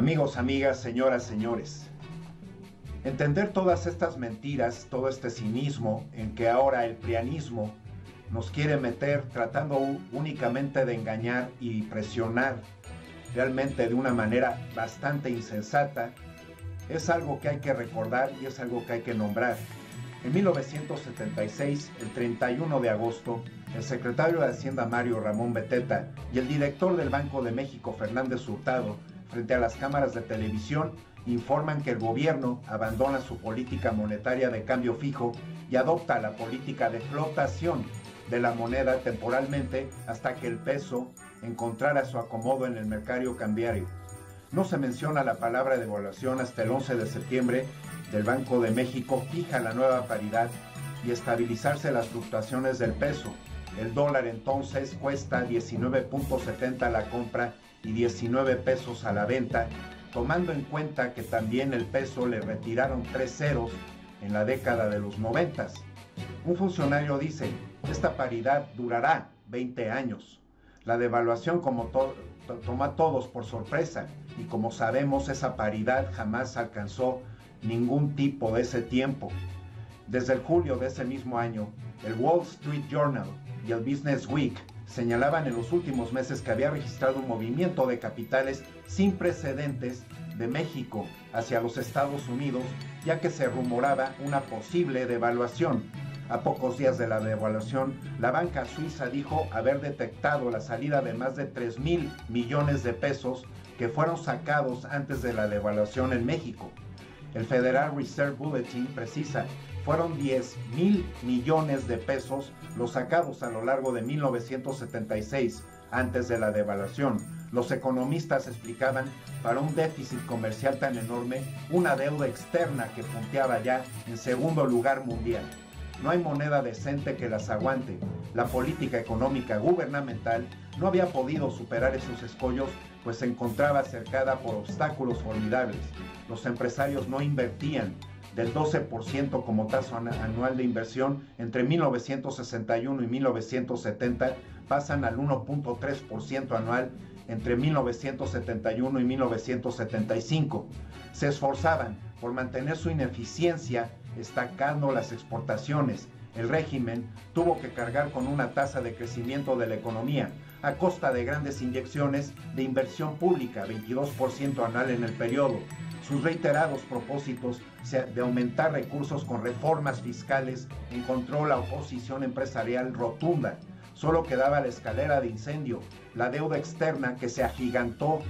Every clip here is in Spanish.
Amigos, amigas, señoras, señores, entender todas estas mentiras, todo este cinismo en que ahora el prianismo nos quiere meter tratando únicamente de engañar y presionar realmente de una manera bastante insensata, es algo que hay que recordar y es algo que hay que nombrar. En 1976, el 31 de agosto, el secretario de Hacienda Mario Ramón Beteta y el director del Banco de México Fernández Hurtado, frente a las cámaras de televisión, informan que el gobierno abandona su política monetaria de cambio fijo y adopta la política de flotación de la moneda temporalmente hasta que el peso encontrara su acomodo en el mercado cambiario. No se menciona la palabra devaluación hasta el 11 de septiembre. Del Banco de México fija la nueva paridad y estabilizarse las fluctuaciones del peso. El dólar entonces cuesta 19.70 a la compra y 19 pesos a la venta, tomando en cuenta que también el peso le retiraron 3 ceros en la década de los 90. Un funcionario dice, esta paridad durará 20 años. La devaluación toma a todos por sorpresa y como sabemos esa paridad jamás alcanzó ningún tipo de ese tiempo. Desde el julio de ese mismo año, el Wall Street Journal y el Business Week señalaban en los últimos meses que había registrado un movimiento de capitales sin precedentes de México hacia los Estados Unidos, ya que se rumoraba una posible devaluación. A pocos días de la devaluación, la banca suiza dijo haber detectado la salida de más de 3,000 millones de pesos que fueron sacados antes de la devaluación en México. El Federal Reserve Bulletin precisa, fueron 10,000 millones de pesos los sacados a lo largo de 1976, antes de la devaluación. Los economistas explicaban, para un déficit comercial tan enorme, una deuda externa que punteaba ya en segundo lugar mundial. No hay moneda decente que las aguante. La política económica gubernamental no había podido superar esos escollos, pues se encontraba cercada por obstáculos formidables. Los empresarios no invertían. Del 12% como tasa anual de inversión entre 1961 y 1970 pasan al 1.3% anual entre 1971 y 1975. Se esforzaban por mantener su ineficiencia estancando las exportaciones. El régimen tuvo que cargar con una tasa de crecimiento de la economía a costa de grandes inyecciones de inversión pública, 22% anual en el periodo. Sus reiterados propósitos de aumentar recursos con reformas fiscales encontró la oposición empresarial rotunda. Solo quedaba la escalera de incendio, la deuda externa que se agigantó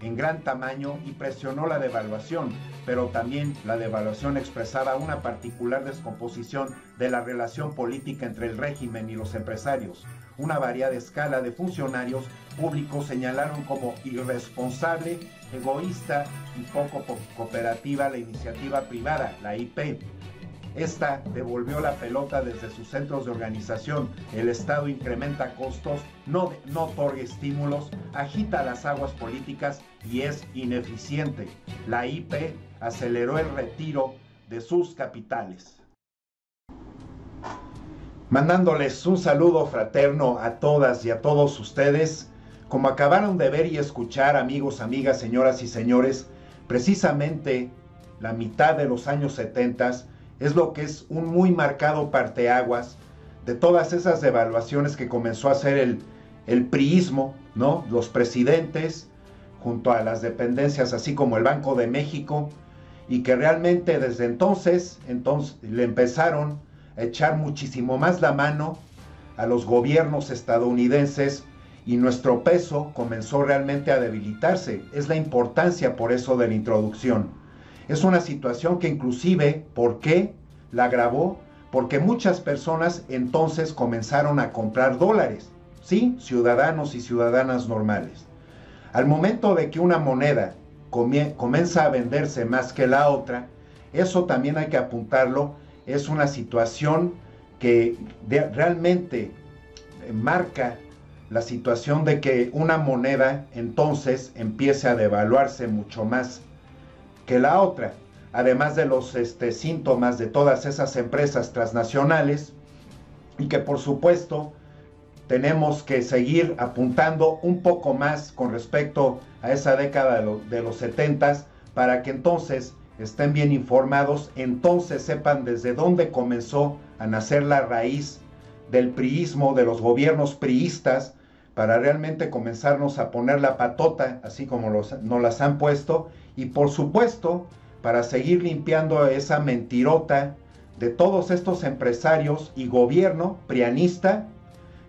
en gran tamaño y presionó la devaluación, pero también la devaluación expresaba una particular descomposición de la relación política entre el régimen y los empresarios. Una variada escala de funcionarios públicos señalaron como irresponsable, egoísta y poco cooperativa la iniciativa privada, la IP. Esta devolvió la pelota desde sus centros de organización. El Estado incrementa costos, no otorga estímulos, agita las aguas políticas y es ineficiente. La IP aceleró el retiro de sus capitales. Mandándoles un saludo fraterno a todas y a todos ustedes. Como acabaron de ver y escuchar, amigos, amigas, señoras y señores, precisamente la mitad de los años 70 es lo que es un muy marcado parteaguas de todas esas devaluaciones que comenzó a hacer el priismo, ¿no? Los presidentes, junto a las dependencias, así como el Banco de México, y que realmente desde entonces le empezaron a echar muchísimo más la mano a los gobiernos estadounidenses y nuestro peso comenzó realmente a debilitarse. Es la importancia por eso de la introducción. Es una situación que inclusive, ¿por qué la agravó? Porque muchas personas entonces comenzaron a comprar dólares, ¿sí? Ciudadanos y ciudadanas normales. Al momento de que una moneda comienza a venderse más que la otra, eso también hay que apuntarlo, es una situación que realmente marca la situación de que una moneda entonces empiece a devaluarse mucho más que la otra, además de los síntomas de todas esas empresas transnacionales y que por supuesto tenemos que seguir apuntando un poco más con respecto a esa década de los 70 para que entonces estén bien informados, entonces sepan desde dónde comenzó a nacer la raíz del priismo, de los gobiernos priistas, para realmente comenzarnos a poner la patota, así como nos las han puesto, y por supuesto, para seguir limpiando esa mentirota de todos estos empresarios y gobierno prianista,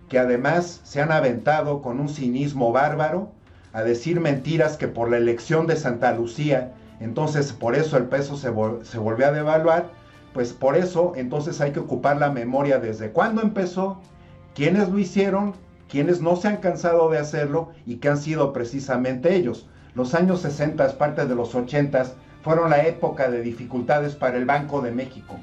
que además se han aventado con un cinismo bárbaro a decir mentiras que por la elección de Santa Lucía, entonces por eso el peso se volvió a devaluar. Pues por eso entonces hay que ocupar la memoria desde cuándo empezó, quiénes lo hicieron, quiénes no se han cansado de hacerlo y que han sido precisamente ellos. Los años 60, parte de los 80, fueron la época de dificultades para el Banco de México.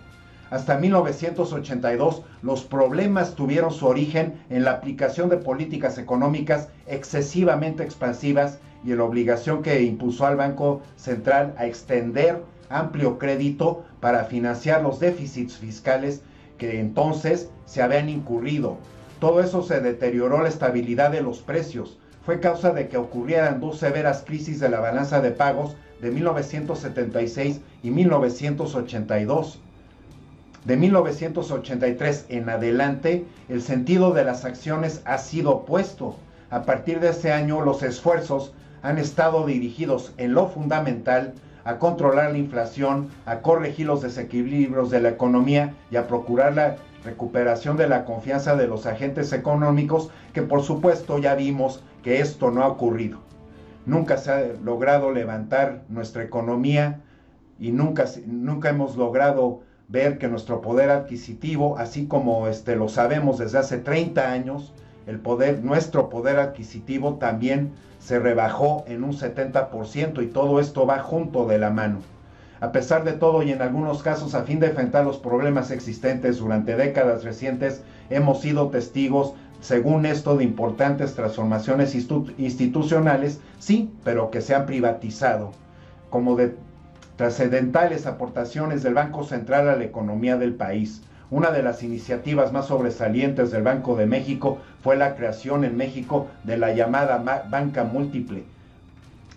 Hasta 1982 los problemas tuvieron su origen en la aplicación de políticas económicas excesivamente expansivas y en la obligación que impuso al Banco Central a extender amplio crédito para financiar los déficits fiscales que entonces se habían incurrido. Todo eso se deterioró la estabilidad de los precios. Fue causa de que ocurrieran dos severas crisis de la balanza de pagos de 1976 y 1982. De 1983 en adelante, el sentido de las acciones ha sido opuesto. A partir de ese año, los esfuerzos han estado dirigidos en lo fundamental a controlar la inflación, a corregir los desequilibrios de la economía y a procurar la recuperación de la confianza de los agentes económicos, que por supuesto ya vimos que esto no ha ocurrido. Nunca se ha logrado levantar nuestra economía y nunca hemos logrado ver que nuestro poder adquisitivo, así como lo sabemos desde hace 30 años, nuestro poder adquisitivo también se rebajó en un 70% y todo esto va junto de la mano. A pesar de todo y en algunos casos a fin de enfrentar los problemas existentes durante décadas recientes, hemos sido testigos, según esto, de importantes transformaciones institucionales, sí, pero que se han privatizado, como de trascendentales aportaciones del Banco Central a la economía del país. Una de las iniciativas más sobresalientes del Banco de México fue la creación en México de la llamada banca múltiple.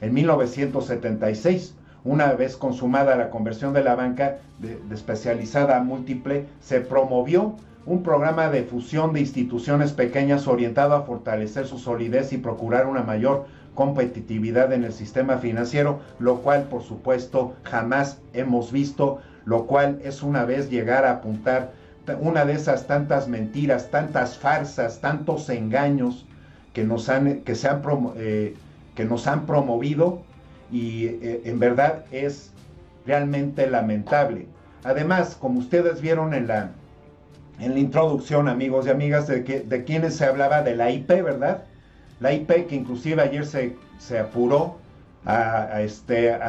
En 1976, una vez consumada la conversión de la banca de especializada a múltiple, se promovió un programa de fusión de instituciones pequeñas orientado a fortalecer su solidez y procurar una mayor competitividad en el sistema financiero, lo cual por supuesto jamás hemos visto, lo cual es una vez llegar a apuntar una de esas tantas mentiras, tantas farsas, tantos engaños que nos han promovido y en verdad es realmente lamentable. Además, como ustedes vieron en la introducción, amigos y amigas, de quienes se hablaba de la IP, ¿verdad? La IP que inclusive ayer se apuró a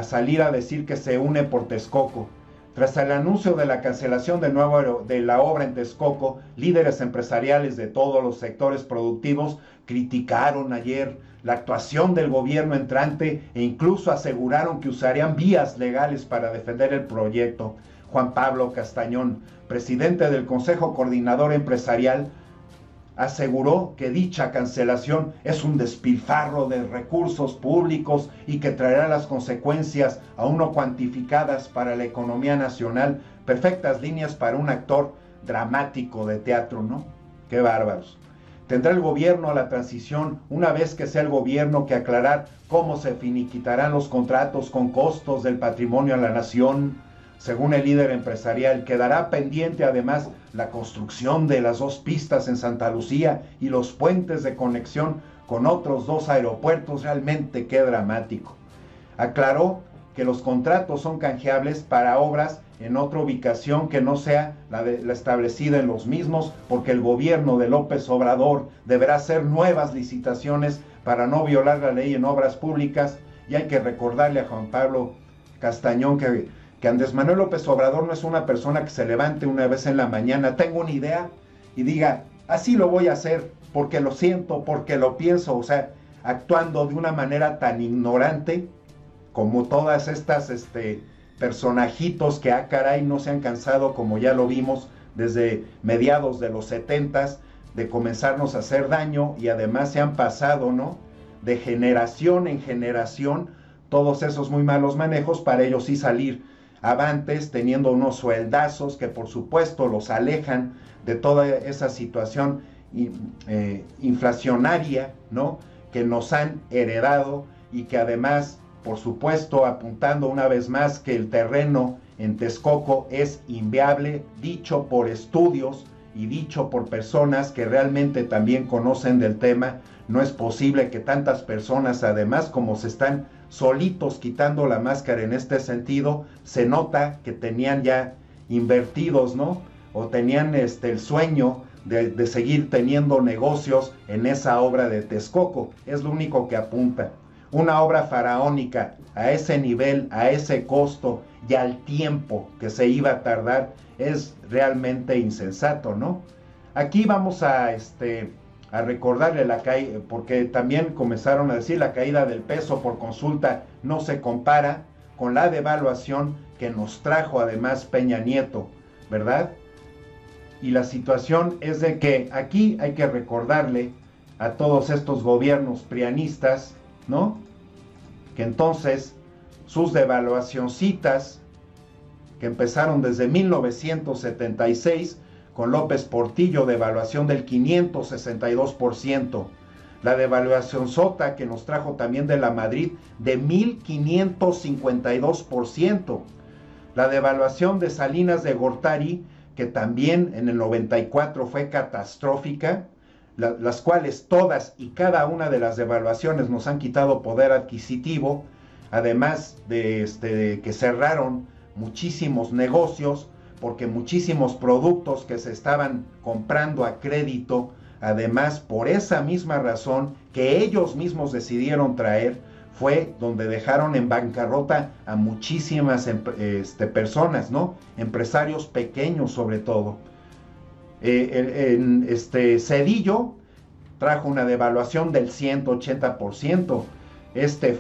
salir a decir que se une por Texcoco. Tras el anuncio de la cancelación de la obra en Texcoco, líderes empresariales de todos los sectores productivos criticaron ayer la actuación del gobierno entrante e incluso aseguraron que usarían vías legales para defender el proyecto. Juan Pablo Castañón, presidente del Consejo Coordinador Empresarial, aseguró que dicha cancelación es un despilfarro de recursos públicos y que traerá las consecuencias aún no cuantificadas para la economía nacional. Perfectas líneas para un actor dramático de teatro, ¿no? ¡Qué bárbaros! Tendrá el gobierno a la transición, una vez que sea el gobierno, que aclarar cómo se finiquitarán los contratos con costos del patrimonio a la nación. Según el líder empresarial, quedará pendiente además la construcción de las 2 pistas en Santa Lucía y los puentes de conexión con otros 2 aeropuertos. Realmente qué dramático. Aclaró que los contratos son canjeables para obras en otra ubicación que no sea la establecida en los mismos, porque el gobierno de López Obrador deberá hacer nuevas licitaciones para no violar la ley en obras públicas. Y hay que recordarle a Juan Pablo Castañón que Andrés Manuel López Obrador no es una persona que se levante una vez en la mañana, tenga una idea y diga, así lo voy a hacer, porque lo siento, porque lo pienso, o sea, actuando de una manera tan ignorante como todas estas personajitos que, caray, no se han cansado, como ya lo vimos desde mediados de los 70s, de comenzarnos a hacer daño, y además se han pasado, ¿no?, de generación en generación todos esos muy malos manejos para ellos sí salir avantes, teniendo unos sueldazos que por supuesto los alejan de toda esa situación inflacionaria, ¿no?, que nos han heredado, y que además, por supuesto, apuntando una vez más que el terreno en Texcoco es inviable, dicho por estudios y dicho por personas que realmente también conocen del tema. No es posible que tantas personas, además, como se están solitos quitando la máscara en este sentido, se nota que tenían ya invertidos, ¿no?, o tenían el sueño de seguir teniendo negocios en esa obra de Texcoco. Es lo único que apunta. Una obra faraónica a ese nivel, a ese costo y al tiempo que se iba a tardar, es realmente insensato, ¿no? Aquí vamos a recordarle la caída, porque también comenzaron a decir la caída del peso por consulta no se compara con la devaluación que nos trajo además Peña Nieto, ¿verdad? Y la situación es de que aquí hay que recordarle a todos estos gobiernos prianistas, ¿no?, que entonces sus devaluacioncitas, que empezaron desde 1976, con López Portillo, devaluación del 562%, la devaluación sota que nos trajo también de la Madrid de 1552%, la devaluación de Salinas de Gortari, que también en el 94 fue catastrófica, las cuales todas y cada una de las devaluaciones nos han quitado poder adquisitivo, además de que cerraron muchísimos negocios, porque muchísimos productos que se estaban comprando a crédito, además por esa misma razón que ellos mismos decidieron traer, fue donde dejaron en bancarrota a muchísimas personas, ¿no?, empresarios pequeños sobre todo. Cedillo trajo una devaluación del 180%,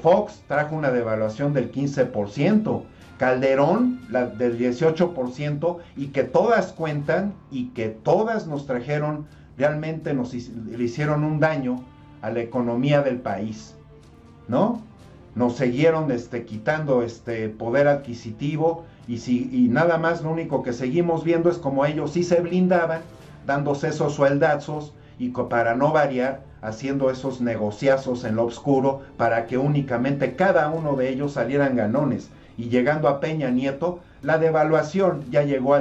Fox trajo una devaluación del 15%, Calderón del 18%, y que todas cuentan y que todas nos trajeron, realmente le hicieron un daño a la economía del país, ¿no? Nos siguieron quitando poder adquisitivo, y nada más lo único que seguimos viendo es como ellos sí se blindaban, dándose esos sueldazos, y para no variar, haciendo esos negociazos en lo oscuro para que únicamente cada uno de ellos salieran ganones. Y llegando a Peña Nieto, la devaluación ya llegó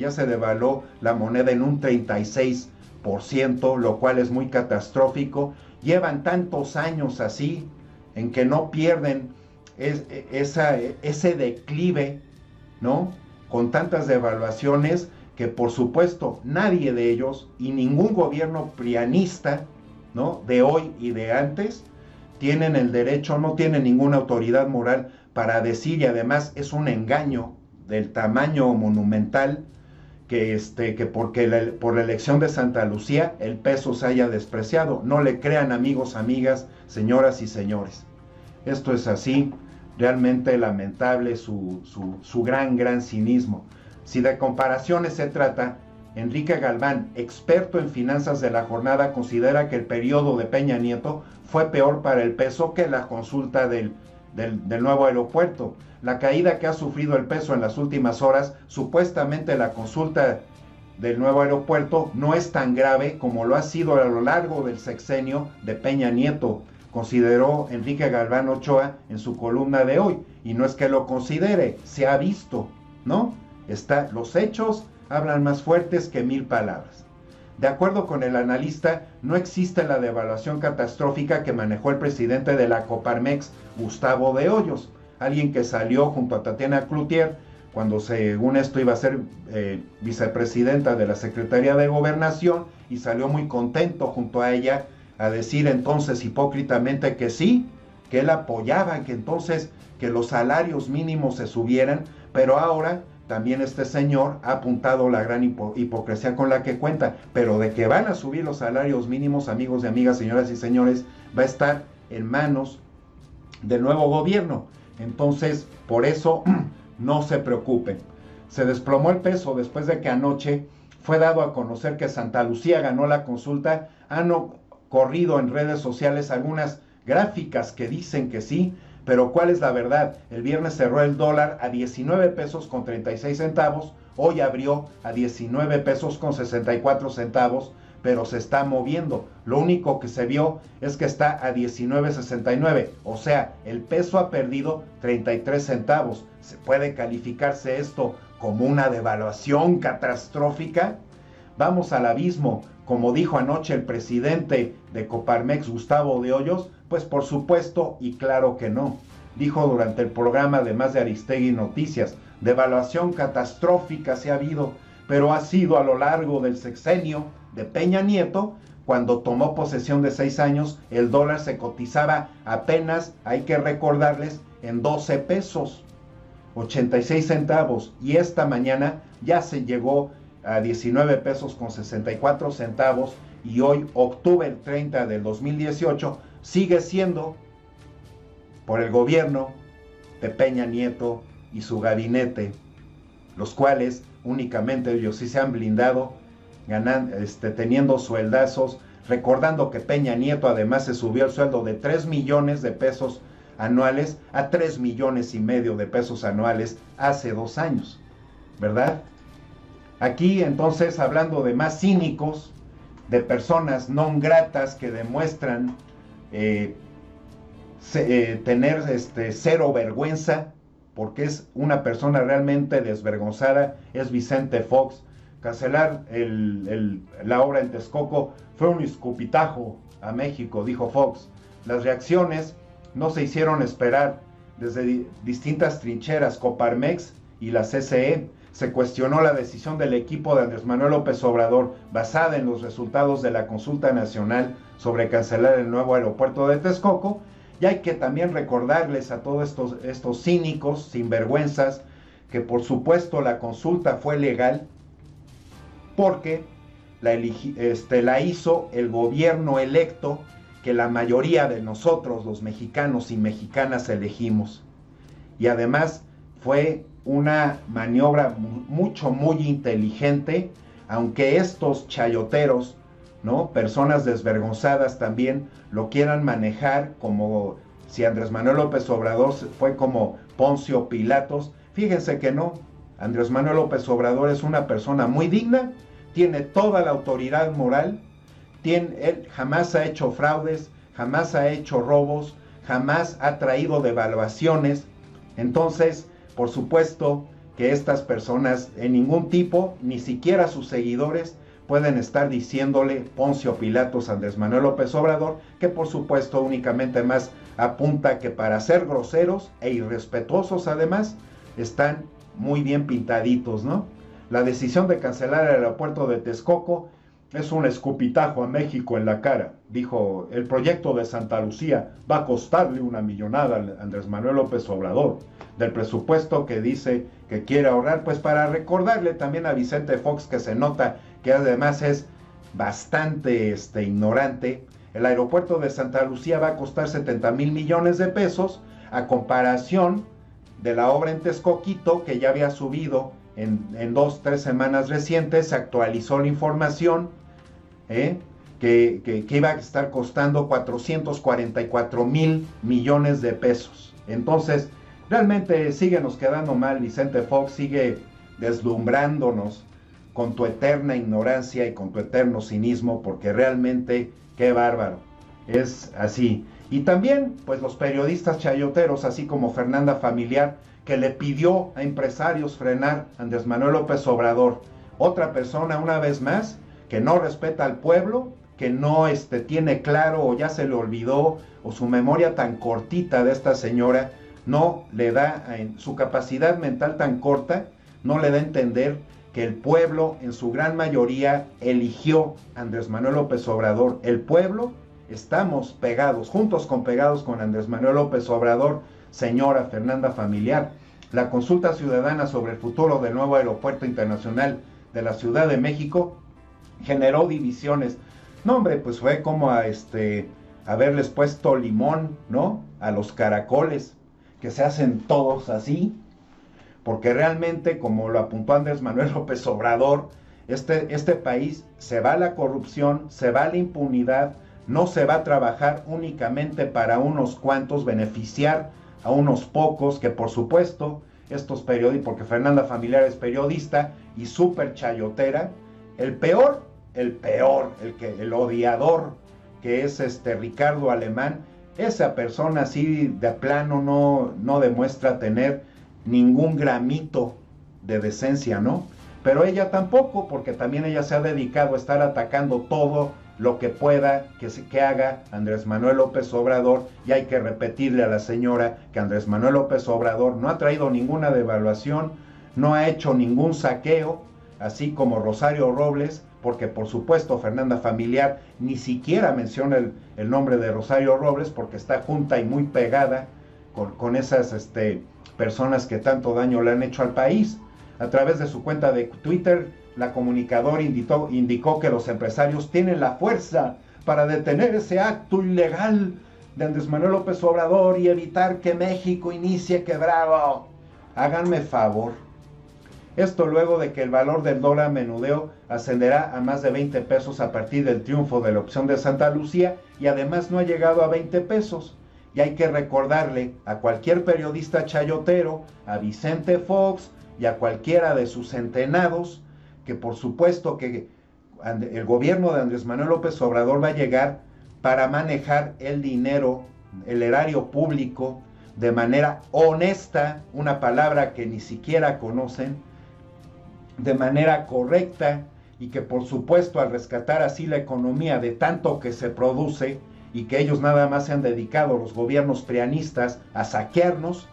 ya se devaluó la moneda en un 36%, lo cual es muy catastrófico. Llevan tantos años así, en que no pierden ese declive, ¿no?, con tantas devaluaciones, que por supuesto nadie de ellos y ningún gobierno prianista, ¿no?, de hoy y de antes, tienen el derecho, no tienen ninguna autoridad moral para decir, y además es un engaño del tamaño monumental, que por la elección de Santa Lucía el peso se haya despreciado. No le crean, amigos, amigas, señoras y señores. Esto es así, realmente lamentable su gran cinismo. Si de comparaciones se trata, Enrique Galván, experto en finanzas de la jornada, considera que el periodo de Peña Nieto fue peor para el peso que la consulta del nuevo aeropuerto. La caída que ha sufrido el peso en las últimas horas, supuestamente la consulta del nuevo aeropuerto, no es tan grave como lo ha sido a lo largo del sexenio de Peña Nieto, consideró Enrique Galván Ochoa en su columna de hoy. Y no es que lo considere, se ha visto, ¿no? Los hechos hablan más fuertes que 1000 palabras. De acuerdo con el analista, no existe la devaluación catastrófica que manejó el presidente de la Coparmex, Gustavo de Hoyos, alguien que salió junto a Tatiana Cloutier cuando según esto iba a ser vicepresidenta de la Secretaría de Gobernación, y salió muy contento junto a ella a decir entonces hipócritamente que sí, que él apoyaba que entonces que los salarios mínimos se subieran, pero ahora también este señor ha apuntado la gran hipocresía con la que cuenta, pero de que van a subir los salarios mínimos, amigos y amigas, señoras y señores, va a estar en manos del nuevo gobierno. Entonces, por eso no se preocupen. Se desplomó el peso después de que anoche fue dado a conocer que Santa Lucía ganó la consulta, han corrido en redes sociales algunas gráficas que dicen que sí, pero ¿cuál es la verdad? El viernes cerró el dólar a 19 pesos con 36 centavos, hoy abrió a 19 pesos con 64 centavos, pero se está moviendo. Lo único que se vio es que está a 19.69, o sea, el peso ha perdido 33 centavos. ¿Se puede calificarse esto como una devaluación catastrófica? Vamos al abismo, como dijo anoche el presidente de Coparmex, Gustavo de Hoyos. Pues por supuesto y claro que no. Dijo durante el programa, además de Aristegui Noticias, devaluación catastrófica sí ha habido, pero ha sido a lo largo del sexenio de Peña Nieto. Cuando tomó posesión de 6 años, el dólar se cotizaba apenas, hay que recordarles, en 12 pesos, 86 centavos, y esta mañana ya se llegó a 19 pesos con 64 centavos, y hoy, octubre 30 del 2018, sigue siendo, por el gobierno de Peña Nieto y su gabinete, los cuales únicamente ellos sí se han blindado, teniendo sueldazos, recordando que Peña Nieto además se subió el sueldo de 3 millones de pesos anuales a 3 millones y medio de pesos anuales hace 2 años, ¿verdad? Aquí entonces, hablando de más cínicos, de personas no gratas que demuestran tener cero vergüenza, porque es una persona realmente desvergonzada, es Vicente Fox. Cancelar la obra en Texcoco fue un escupitajo a México, dijo Fox. Las reacciones no se hicieron esperar. Desde distintas trincheras, Coparmex y la CCE, se cuestionó la decisión del equipo de Andrés Manuel López Obrador, basada en los resultados de la consulta nacional sobre cancelar el nuevo aeropuerto de Texcoco. Y hay que también recordarles a todos estos cínicos, sinvergüenzas, que por supuesto la consulta fue legal, porque la hizo el gobierno electo que la mayoría de nosotros, los mexicanos y mexicanas, elegimos. Y además fue una maniobra muy inteligente, aunque estos chayoteros, ¿no?, personas desvergonzadas también, lo quieran manejar como si Andrés Manuel López Obrador fue como Poncio Pilatos. Fíjense que no. Andrés Manuel López Obrador es una persona muy digna, tiene toda la autoridad moral, él jamás ha hecho fraudes, jamás ha hecho robos, jamás ha traído devaluaciones. Entonces, por supuesto que estas personas en ningún tipo, ni siquiera sus seguidores, pueden estar diciéndole Poncio Pilatos a Andrés Manuel López Obrador, que por supuesto únicamente más apunta que para ser groseros e irrespetuosos además, están muy bien pintaditos, ¿no? La decisión de cancelar el aeropuerto de Texcoco es un escupitajo a México en la cara. Dijo, el proyecto de Santa Lucía va a costarle una millonada a Andrés Manuel López Obrador, del presupuesto que dice que quiere ahorrar. Pues para recordarle también a Vicente Fox, que se nota que además es bastante ignorante, el aeropuerto de Santa Lucía va a costar 70,000 millones de pesos, a comparación de la obra en Texcoquito, que ya había subido en 2-3 semanas recientes. Se actualizó la información, que iba a estar costando 444,000 millones de pesos. Entonces, realmente sigue nos quedando mal, Vicente Fox, sigue deslumbrándonos con tu eterna ignorancia y con tu eterno cinismo, porque realmente, qué bárbaro, es así. Y también, pues los periodistas chayoteros, así como Fernanda Familiar, que le pidió a empresarios frenar a Andrés Manuel López Obrador. Otra persona, una vez más, que no respeta al pueblo, que no tiene claro, o ya se le olvidó, o su memoria tan cortita de esta señora no le da, en su capacidad mental tan corta, no le da a entender que el pueblo en su gran mayoría eligió a Andrés Manuel López Obrador. El pueblo, estamos pegados, juntos pegados con Andrés Manuel López Obrador. Señora Fernanda Familiar, la consulta ciudadana sobre el futuro del nuevo aeropuerto internacional de la Ciudad de México generó divisiones. No, hombre, pues fue como haberles puesto limón, ¿no?, a los caracoles, que se hacen todos así, porque realmente, como lo apuntó Andrés Manuel López Obrador, Este país se va a la corrupción, se va a la impunidad, no se va a trabajar únicamente para unos cuantos, beneficiar a unos pocos, que por supuesto, estos periodistas, porque Fernanda Familiar es periodista y súper chayotera, el odiador, que es Ricardo Alemán, esa persona así de plano no demuestra tener ningún gramito de decencia, ¿no? Pero ella tampoco, porque también ella se ha dedicado a estar atacando todo lo que pueda que haga Andrés Manuel López Obrador, y hay que repetirle a la señora que Andrés Manuel López Obrador no ha traído ninguna devaluación, no ha hecho ningún saqueo, así como Rosario Robles, porque por supuesto Fernanda Familiar ni siquiera menciona el nombre de Rosario Robles, porque está junta y muy pegada con esas personas que tanto daño le han hecho al país. A través de su cuenta de Twitter, la comunicadora indicó que los empresarios tienen la fuerza para detener ese acto ilegal de Andrés Manuel López Obrador y evitar que México inicie quebrado. Háganme favor. Esto luego de que el valor del dólar menudeo ascenderá a más de 20 pesos a partir del triunfo de la opción de Santa Lucía, y además no ha llegado a 20 pesos. Y hay que recordarle a cualquier periodista chayotero, a Vicente Fox y a cualquiera de sus centenados, que por supuesto que el gobierno de Andrés Manuel López Obrador va a llegar para manejar el dinero, el erario público, de manera honesta, una palabra que ni siquiera conocen, de manera correcta, y que por supuesto al rescatar así la economía de tanto que se produce, y que ellos nada más se han dedicado, los gobiernos prianistas, a saquearnos.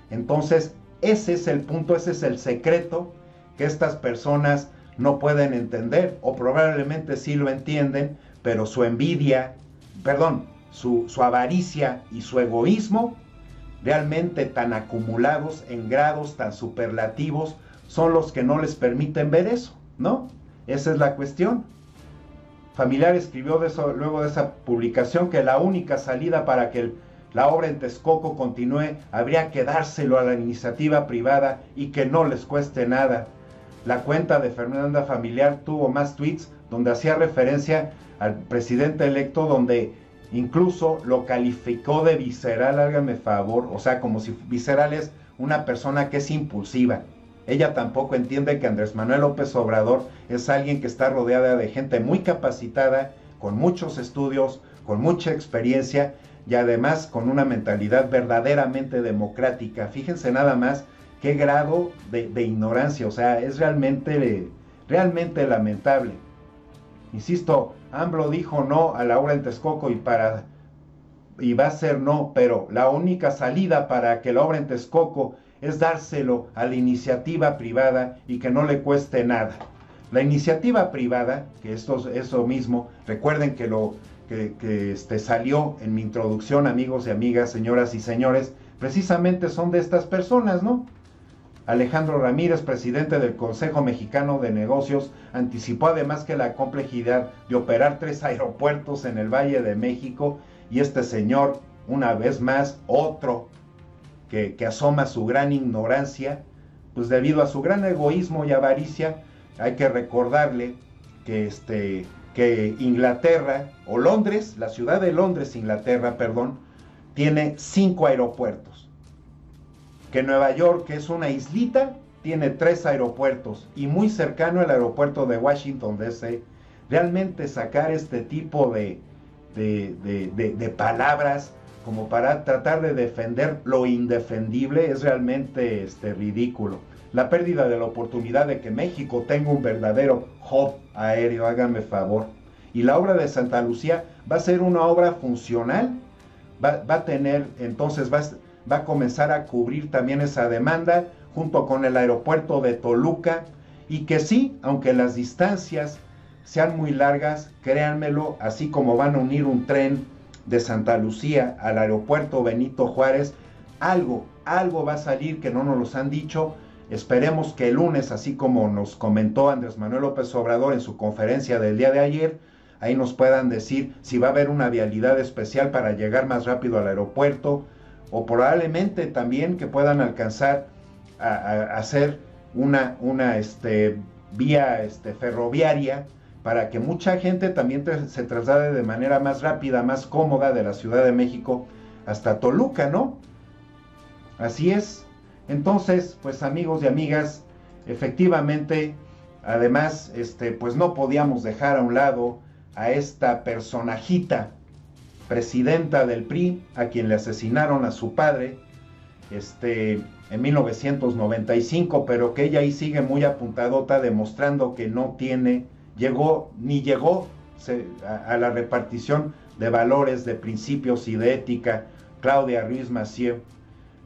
Entonces ese es el punto, ese es el secreto que estas personas no pueden entender, o probablemente sí lo entienden, pero su envidia, su avaricia y su egoísmo, realmente tan acumulados en grados tan superlativos, son los que no les permiten ver eso, ¿no? Esa es la cuestión. Familiar escribió luego de esa publicación que la única salida para que la obra en Texcoco continúe habría que dárselo a la iniciativa privada y que no les cueste nada. La cuenta de Fernanda Familiar tuvo más tweets donde hacía referencia al presidente electo, donde incluso lo calificó de visceral, háganme favor, o sea, como si visceral es una persona que es impulsiva. Ella tampoco entiende que Andrés Manuel López Obrador es alguien que está rodeada de gente muy capacitada, con muchos estudios, con mucha experiencia y además con una mentalidad verdaderamente democrática. Fíjense nada más qué grado de ignorancia, o sea, es realmente lamentable. Insisto, AMLO dijo no a la obra en Texcoco y va a ser no, pero la única salida para que la obra en Texcoco es dárselo a la iniciativa privada y que no le cueste nada. La iniciativa privada, que eso mismo, recuerden que salió en mi introducción, amigos y amigas, señoras y señores, precisamente son de estas personas, ¿no? Alejandro Ramírez, presidente del Consejo Mexicano de Negocios, anticipó además que la complejidad de operar 3 aeropuertos en el Valle de México, y este señor, una vez más, otro que asoma su gran ignorancia, pues debido a su gran egoísmo y avaricia, hay que recordarle que Inglaterra, o Londres, la ciudad de Londres, Inglaterra, tiene 5 aeropuertos. Que Nueva York, que es una islita, tiene 3 aeropuertos, y muy cercano al aeropuerto de Washington DC. Realmente sacar este tipo de palabras como para tratar de defender lo indefendible es realmente ridículo. La pérdida de la oportunidad de que México tenga un verdadero hub aéreo, háganme favor. Y la obra de Santa Lucía va a ser una obra funcional, va a comenzar a cubrir también esa demanda junto con el aeropuerto de Toluca, y que sí, aunque las distancias sean muy largas, créanmelo, así como van a unir un tren de Santa Lucía al aeropuerto Benito Juárez, algo va a salir que no nos los han dicho. Esperemos que el lunes, así como nos comentó Andrés Manuel López Obrador en su conferencia del día de ayer, ahí nos puedan decir si va a haber una vialidad especial para llegar más rápido al aeropuerto, o probablemente también que puedan alcanzar a hacer vía ferroviaria, para que mucha gente también se traslade de manera más rápida, más cómoda de la Ciudad de México hasta Toluca, ¿no? Así es. Entonces, pues amigos y amigas, efectivamente, además, pues no podíamos dejar a un lado a esta personajita, presidenta del PRI, a quien le asesinaron a su padre, en 1995, pero que ella ahí sigue muy apuntadota, demostrando que no llegó a la repartición de valores, de principios y de ética. Claudia Ruiz Massieu,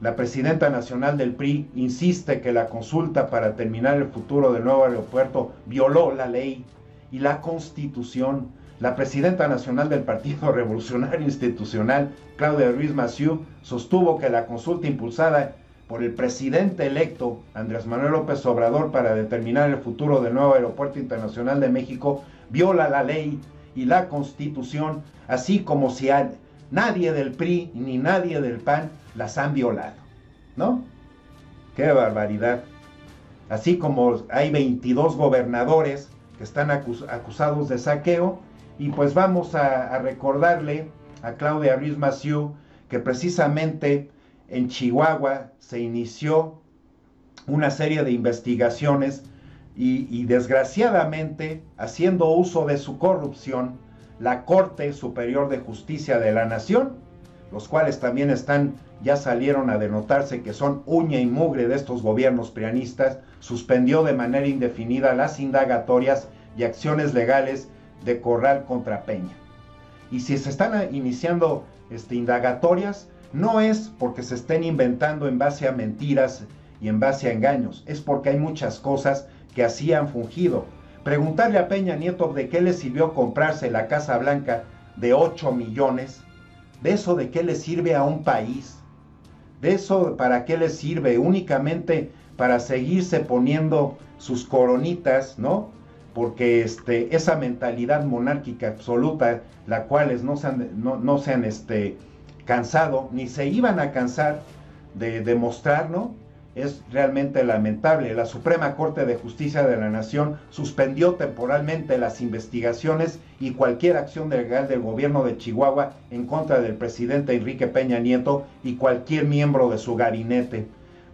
la presidenta nacional del PRI, insiste que la consulta para terminar el futuro del nuevo aeropuerto violó la ley y la Constitución. La presidenta nacional del Partido Revolucionario Institucional, Claudia Ruiz Massieu, sostuvo que la consulta impulsada por el presidente electo Andrés Manuel López Obrador para determinar el futuro del nuevo Aeropuerto Internacional de México viola la ley y la Constitución, así como si nadie del PRI ni nadie del PAN las han violado, ¿no? ¡Qué barbaridad! Así como hay 22 gobernadores que están acusados de saqueo, y pues vamos a recordarle a Claudia Ruiz Massieu que precisamente en Chihuahua se inició una serie de investigaciones y desgraciadamente, haciendo uso de su corrupción, la Corte Superior de Justicia de la Nación, los cuales también ya salieron a denotarse que son uña y mugre de estos gobiernos prianistas, suspendió de manera indefinida las indagatorias y acciones legales de Corral contra Peña. Y si se están iniciando indagatorias, no es porque se estén inventando en base a mentiras y en base a engaños, es porque hay muchas cosas que así han fungido. Preguntarle a Peña Nieto de qué le sirvió comprarse la Casa Blanca de 8 millones, de eso de qué le sirve a un país, de eso para qué le sirve, únicamente para seguirse poniendo sus coronitas, ¿no? Porque esa mentalidad monárquica absoluta, la cual no se han cansado, ni se iban a cansar de demostrar, ¿no? Es realmente lamentable. La Suprema Corte de Justicia de la Nación suspendió temporalmente las investigaciones y cualquier acción legal del gobierno de Chihuahua en contra del presidente Enrique Peña Nieto y cualquier miembro de su gabinete,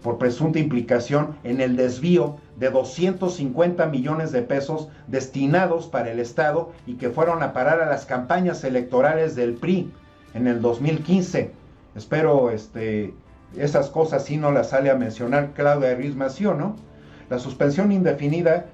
por presunta implicación en el desvío de 250 millones de pesos destinados para el Estado y que fueron a parar a las campañas electorales del PRI en el 2015. Espero esas cosas sí no las sale a mencionar Claudia Ruiz Massieu, ¿no? La suspensión indefinida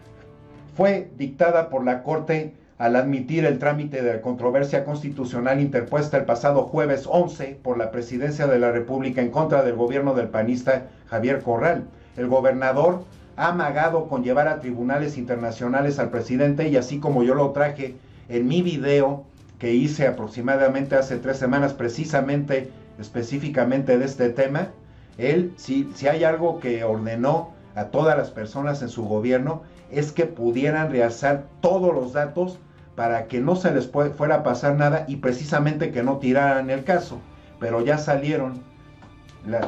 fue dictada por la Corte al admitir el trámite de la controversia constitucional interpuesta el pasado jueves 11 por la Presidencia de la República en contra del gobierno del panista Javier Corral. El gobernador ha amagado con llevar a tribunales internacionales al presidente, y así como yo lo traje en mi video que hice aproximadamente hace 3 semanas, precisamente, específicamente de este tema, él, si hay algo que ordenó a todas las personas en su gobierno, es que pudieran realzar todos los datos para que no se les fuera a pasar nada y precisamente que no tiraran el caso. Pero ya salieron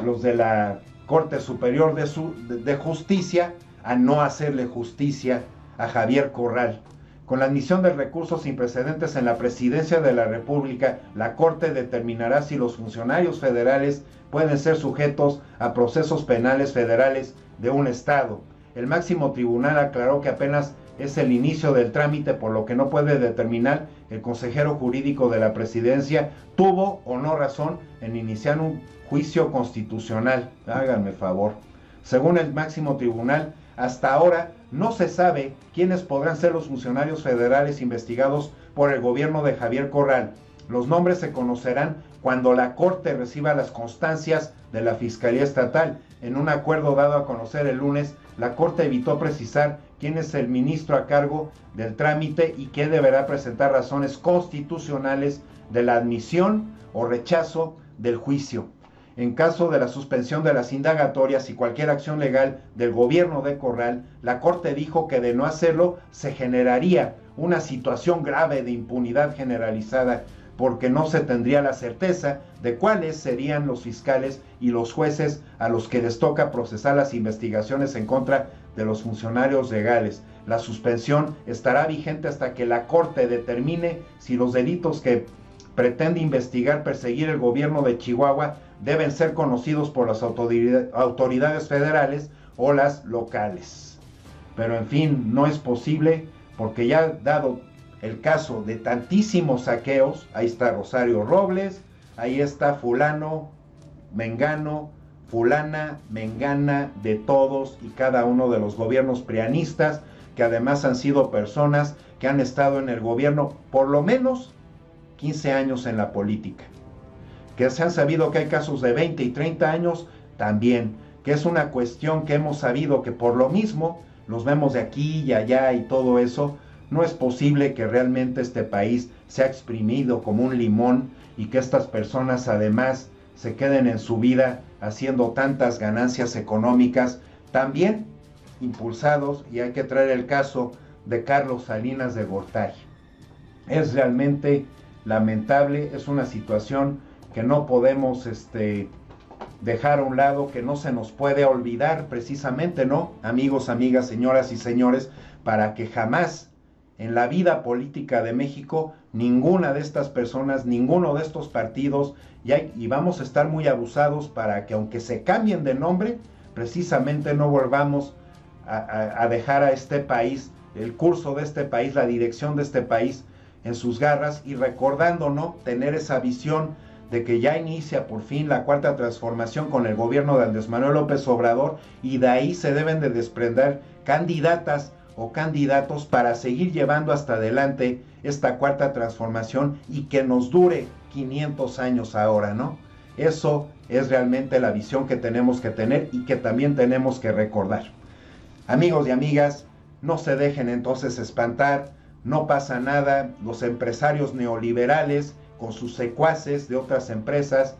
los de la Corte Superior de Justicia a no hacerle justicia a Javier Corral. Con la admisión de recursos sin precedentes en la Presidencia de la República, la Corte determinará si los funcionarios federales pueden ser sujetos a procesos penales federales de un Estado. El máximo tribunal aclaró que apenas es el inicio del trámite, por lo que no puede determinar el consejero jurídico de la Presidencia tuvo o no razón en iniciar un juicio constitucional. Háganme favor. Según el máximo tribunal, hasta ahora no se sabe quiénes podrán ser los funcionarios federales investigados por el gobierno de Javier Corral. Los nombres se conocerán cuando la Corte reciba las constancias de la Fiscalía Estatal. En un acuerdo dado a conocer el lunes, la Corte evitó precisar quién es el ministro a cargo del trámite y que deberá presentar razones constitucionales de la admisión o rechazo del juicio. En caso de la suspensión de las indagatorias y cualquier acción legal del gobierno de Corral, la Corte dijo que de no hacerlo se generaría una situación grave de impunidad generalizada, porque no se tendría la certeza de cuáles serían los fiscales y los jueces a los que les toca procesar las investigaciones en contra de los funcionarios legales. La suspensión estará vigente hasta que la Corte determine si los delitos que pretende investigar, perseguir el gobierno de Chihuahua deben ser conocidos por las autoridades federales o las locales. Pero en fin, no es posible porque ya dado el caso de tantísimos saqueos, ahí está Rosario Robles, ahí está fulano, mengano, fulana, mengana, de todos y cada uno de los gobiernos prianistas, que además han sido personas que han estado en el gobierno por lo menos 15 años en la política. Que se han sabido que hay casos de 20 y 30 años, también, que es una cuestión que hemos sabido que por lo mismo los vemos de aquí y allá y todo eso. No es posible que realmente este país sea exprimido como un limón y que estas personas además se queden en su vida haciendo tantas ganancias económicas, también impulsados, y hay que traer el caso de Carlos Salinas de Gortari. Es realmente lamentable, es una situación que no podemos dejar a un lado, que no se nos puede olvidar precisamente, ¿no? Amigos, amigas, señoras y señores, para que jamás en la vida política de México ninguna de estas personas, ninguno de estos partidos, y vamos a estar muy abusados para que aunque se cambien de nombre, precisamente no volvamos a dejar a este país, el curso de este país, la dirección de este país en sus garras, y recordando, ¿no?, tener esa visión de que ya inicia por fin la cuarta transformación con el gobierno de Andrés Manuel López Obrador, y de ahí se deben de desprender candidatas o candidatos para seguir llevando hasta adelante esta cuarta transformación y que nos dure 500 años ahora, ¿no? Eso es realmente la visión que tenemos que tener y que también tenemos que recordar. Amigos y amigas, no se dejen entonces espantar, no pasa nada. Los empresarios neoliberales con sus secuaces de otras empresas,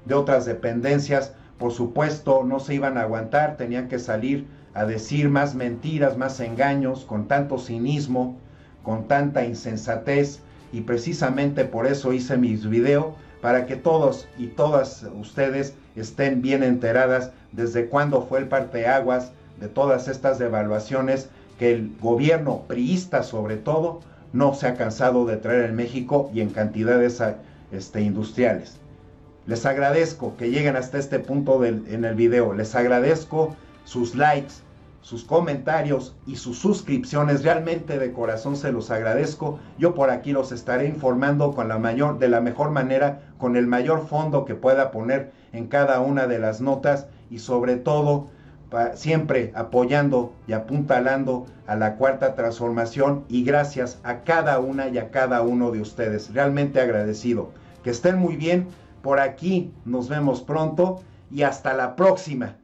de otras dependencias, por supuesto no se iban a aguantar, tenían que salir a decir más mentiras, más engaños, con tanto cinismo, con tanta insensatez, y precisamente por eso hice mis videos, para que todos y todas ustedes estén bien enteradas desde cuándo fue el parteaguas de todas estas devaluaciones que el gobierno priista sobre todo no se ha cansado de traer en México y en cantidades industriales. Les agradezco que lleguen hasta este punto en el video, les agradezco sus likes, sus comentarios y sus suscripciones, realmente de corazón se los agradezco. Yo por aquí los estaré informando de la mejor manera, con el mayor fondo que pueda poner en cada una de las notas, y sobre todo siempre apoyando y apuntalando a la cuarta transformación, y gracias a cada una y a cada uno de ustedes, realmente agradecido. Que estén muy bien, por aquí nos vemos pronto y hasta la próxima.